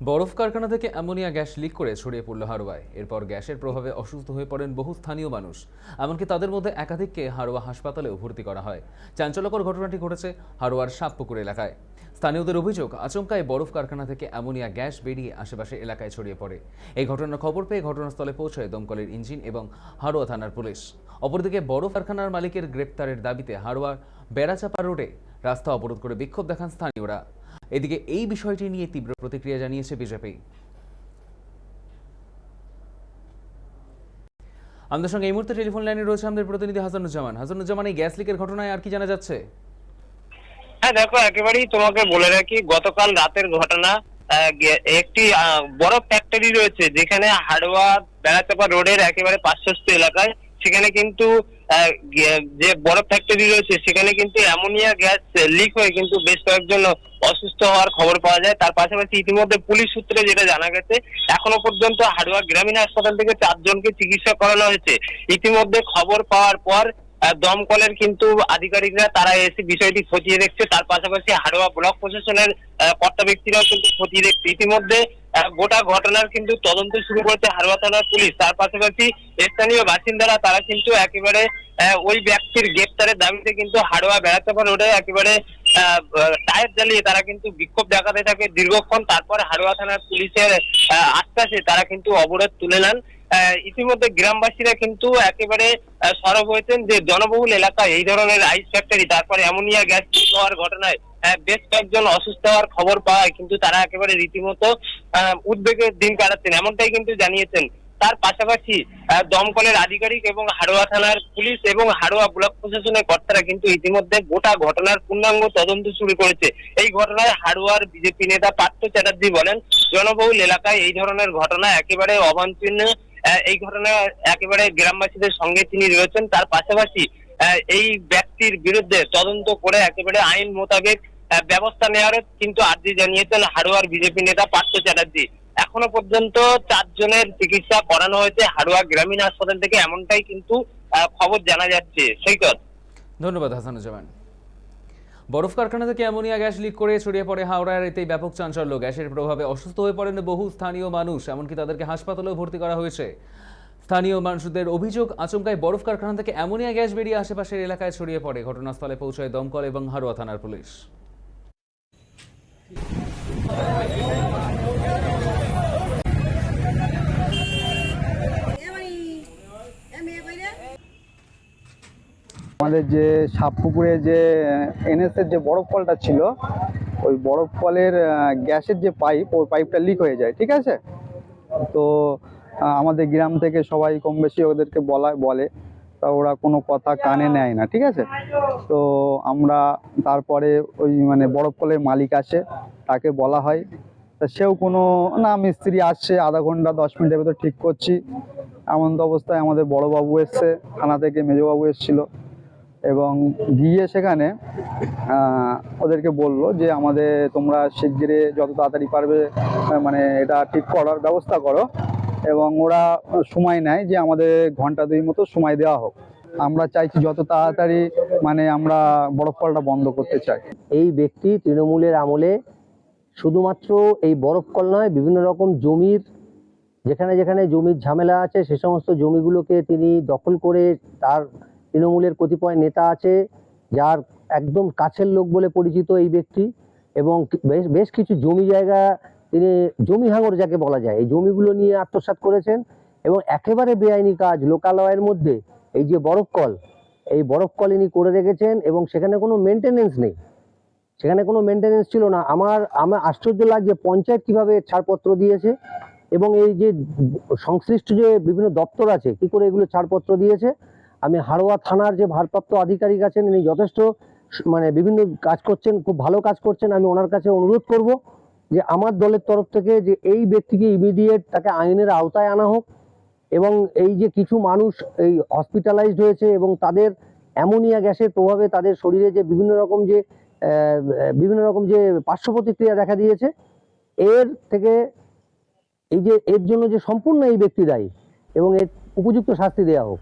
বরফ কারখানা থেকে অ্যামোনিয়া গ্যাস লিক করে ছড়িয়ে পড়ল হাড়োয়ায়। এরপর গ্যাসের প্রভাবে অসুস্থ হয়ে পড়েন বহু স্থানীয় মানুষ। এমনকি তাদের মধ্যে একাধিককে হাড়োয়া হাসপাতালেও ভর্তি করা হয়। চাঞ্চল্যকর ঘটনাটি ঘটেছে হাড়োয়ার সাপপুকুর এলাকায়। স্থানীয়দের অভিযোগ, আচমকায় বরফ কারখানা থেকে অ্যামোনিয়া গ্যাস বেরিয়ে আশেপাশে এলাকায় ছড়িয়ে পড়ে। এই ঘটনার খবর পেয়ে ঘটনাস্থলে পৌঁছায় দমকলের ইঞ্জিন এবং হাড়োয়া থানার পুলিশ। অপরদিকে বরফ কারখানার মালিকের গ্রেপ্তারের দাবিতে হাড়োয়ার বেড়াচাপা রোডে রাস্তা অবরোধ করে বিক্ষোভ দেখান স্থানীয়রা। এদিকে এই বিষয়টি নিয়ে তীব্র প্রতিক্রিয়া জানিয়েছে বিজেপি। আমাদের সঙ্গে এই মুহূর্তে টেলিফোন লাইনে রয়েছে আমাদের প্রতিনিধি হাসানুজ্জামান, এই গ্যাস লিকের ঘটনায় আর কি জানা যাচ্ছে? হ্যাঁ দেখো, একেবারেই তোমাকে বলে রাখি, গতকাল রাতের ঘটনা। একটি বরফ ফ্যাক্টরি রয়েছে যেখানে হাড়োয়া বেড়াচাপা রোডের একেবারে পার্শ্বস্থ এলাকায়। সেখানে কিন্তু যে বরফ ফ্যাক্টরি রয়েছে সেখানে কিন্তু অ্যামোনিয়া গ্যাস লিক হয়ে কিন্তু বেশ কয়েকজন অসুস্থ হওয়ার খবর পাওয়া যায়। তার পাশাপাশি ইতিমধ্যে পুলিশ সূত্রে যেটা জানা গেছে, এখনো পর্যন্ত হাড়োয়া গ্রামীণ হাসপাতাল থেকে 4 জনকে চিকিৎসা করানো হয়েছে। ইতিমধ্যে খবর পাওয়ার পর দমকলের কিন্তু আধিকারিকরা তারা এসে বিষয়টি খতিয়ে দেখছে। তার পাশাপাশি হাড়োয়া ব্লক প্রশাসনের কর্তা ব্যক্তিরাও কিন্তু খতিয়ে দেখছে। ইতিমধ্যে গোটা ঘটনার কিন্তু তদন্ত শুরু করেছে হাড়োয়া থানার পুলিশ। তার পাশাপাশি স্থানীয় বাসিন্দারা তারা কিন্তু একেবারে ওই ব্যক্তির গ্রেপ্তারের দাবিতে কিন্তু হাড়োয়া বেড়াচাপা রোডে একেবারে টায়ার জ্বালিয়ে তারা কিন্তু বিক্ষোভ দেখাতে থাকে দীর্ঘক্ষণ। তারপর হাড়োয়া থানার পুলিশের আশ্বাসে তারা কিন্তু অবরোধ তুলে নেন। ইতিমধ্যে গ্রামবাসীরা কিন্তু একেবারে সরব হয়েছেন যে জনবহুল এলাকায় এই ধরনের আইস ফ্যাক্টরি, তারপরে অ্যামোনিয়া গ্যাস হওয়ার ঘটনায় বেশ কয়েকজন অসুস্থ হওয়ার খবর পাওয়ায় কিন্তু তারা একেবারে রীতিমতো উদ্বেগের দিন কাটাচ্ছেন, এমনটাই কিন্তু জানিয়েছেন। তার পাশাপাশি দমকলের আধিকারিক এবং হাড়োয়া থানার পুলিশ এবং হাড়োয়া ব্লক প্রশাসনের কর্তারা কিন্তু ইতিমধ্যে গোটা ঘটনার পূর্ণাঙ্গ তদন্ত শুরু করেছে। এই ঘটনায় হাড়োয়ার বিজেপি নেতা পার্থ চ্যাটার্জি বলেন, জনবহুল এলাকায় এই ধরনের ঘটনা একেবারে অবাঞ্ছনীয়। এই ঘটনায় একেবারে গ্রামবাসীদের সঙ্গে তিনি রয়েছেন। তার পাশাপাশি এই ব্যক্তির বিরুদ্ধে তদন্ত করে একেবারে আইন মোতাবেক ব্যবস্থা নেওয়ার কিন্তু আর্জি জানিয়েছেন হাড়োয়ার বিজেপি নেতা পার্থ চ্যাটার্জি। এখনো পর্যন্ত 4 জনের চিকিৎসা করানো হয়েছে হাড়োয়া গ্রামীণ হাসপাতাল থেকে, এমনটাই কিন্তু খবর জানা যাচ্ছে। সৈকত, ধন্যবাদ হাসানুজ্জামান। বরফ কারখানা থেকে অ্যামোনিয়া গ্যাস লিক করে ছড়িয়ে পড়ে হাওড়ার, এতেই ব্যাপক চাঞ্চল্য। গ্যাসের প্রভাবে অসুস্থ হয়ে পড়েন বহু স্থানীয় মানুষ, এমনকি তাদেরকে হাসপাতালেও ভর্তি করা হয়েছে। স্থানীয় মানুষদের অভিযোগ, আচমকায় বরফ কারখানা থেকে অ্যামোনিয়া গ্যাস বেরিয়ে আশেপাশের এলাকায় ছড়িয়ে পড়ে। ঘটনাস্থলে পৌঁছায় দমকল এবং হাড়োয়া থানার পুলিশ। আমাদের যে সাপপুকুরে যে এনএসের যে বরফ কলটা ছিল, ওই বরফ কলের গ্যাসের যে পাইপ, ওই পাইপটা লিক হয়ে যায়, ঠিক আছে। তো আমাদের গ্রাম থেকে সবাই কম বেশি ওদেরকে বলে, তা ওরা কোনো কথা কানে নেয় না, ঠিক আছে। তো আমরা তারপরে ওই মানে বরফ কলের মালিক আসে, তাকে বলা হয়, তা সেও কোনো না, মিস্ত্রি আসছে, আধা ঘন্টা 10 মিনিটের ভেতর ঠিক করছি। এমন তো অবস্থায় আমাদের বড়োবাবু এসছে, থানা থেকে মেজবাবু এসেছিলো এবং গিয়ে সেখানে ওদেরকে বললো যে আমাদের তোমরা শিগগিরই যত তাড়াতাড়ি পারবে মানে এটা ঠিক করার ব্যবস্থা করো। এবং ওরা সময় নেয় যে আমাদের ঘন্টা 2 মতো সময় দেওয়া হোক। আমরা চাইছি যত তাড়াতাড়ি মানে আমরা বরফ কলটা বন্ধ করতে চাই। এই ব্যক্তি তৃণমূলের আমলে শুধুমাত্র এই বরফ কল নয়, বিভিন্ন রকম জমির যেখানে যেখানে জমির ঝামেলা আছে সে সমস্ত জমিগুলোকে তিনি দখল করে, তার তৃণমূলের কতিপয় নেতা আছে যার একদম কাছের লোক বলে পরিচিত এই ব্যক্তি, এবং বেশ কিছু জমি জায়গা তিনি জমি হাঙর যাকে বলা যায়, এই জমিগুলো নিয়ে আত্মসাৎ করেছেন। এবং একেবারে বেআইনি কাজ লোকালয়ের মধ্যে এই যে বরফ কল, এই বরফ কল ইনি করে রেখেছেন এবং সেখানে কোনো মেনটেনেন্স নেই, সেখানে কোনো মেনটেনেন্স ছিল না। আমার আশ্চর্য লাগছে পঞ্চায়েত কিভাবে ছাড়পত্র দিয়েছে এবং এই যে সংশ্লিষ্ট যে বিভিন্ন দপ্তর আছে কি করে এগুলো ছাড়পত্র দিয়েছে। আমি হাড়োয়া থানার যে ভারপ্রাপ্ত আধিকারিক আছেন, ইনি যথেষ্ট মানে বিভিন্ন কাজ করছেন, খুব ভালো কাজ করছেন। আমি ওনার কাছে অনুরোধ করব যে আমার দলের তরফ থেকে যে এই ব্যক্তিকে ইমিডিয়েট তাকে আইনের আওতায় আনা হোক, এবং এই যে কিছু মানুষ এই হসপিটালাইজড হয়েছে এবং তাদের অ্যামোনিয়া গ্যাসের প্রভাবে তাদের শরীরে যে বিভিন্ন রকম যে পার্শ্ব প্রতিক্রিয়া দেখা দিয়েছে, এর থেকে এই যে এর জন্য যে সম্পূর্ণ এই ব্যক্তি দায়ী এবং এর উপযুক্ত শাস্তি দেওয়া হোক।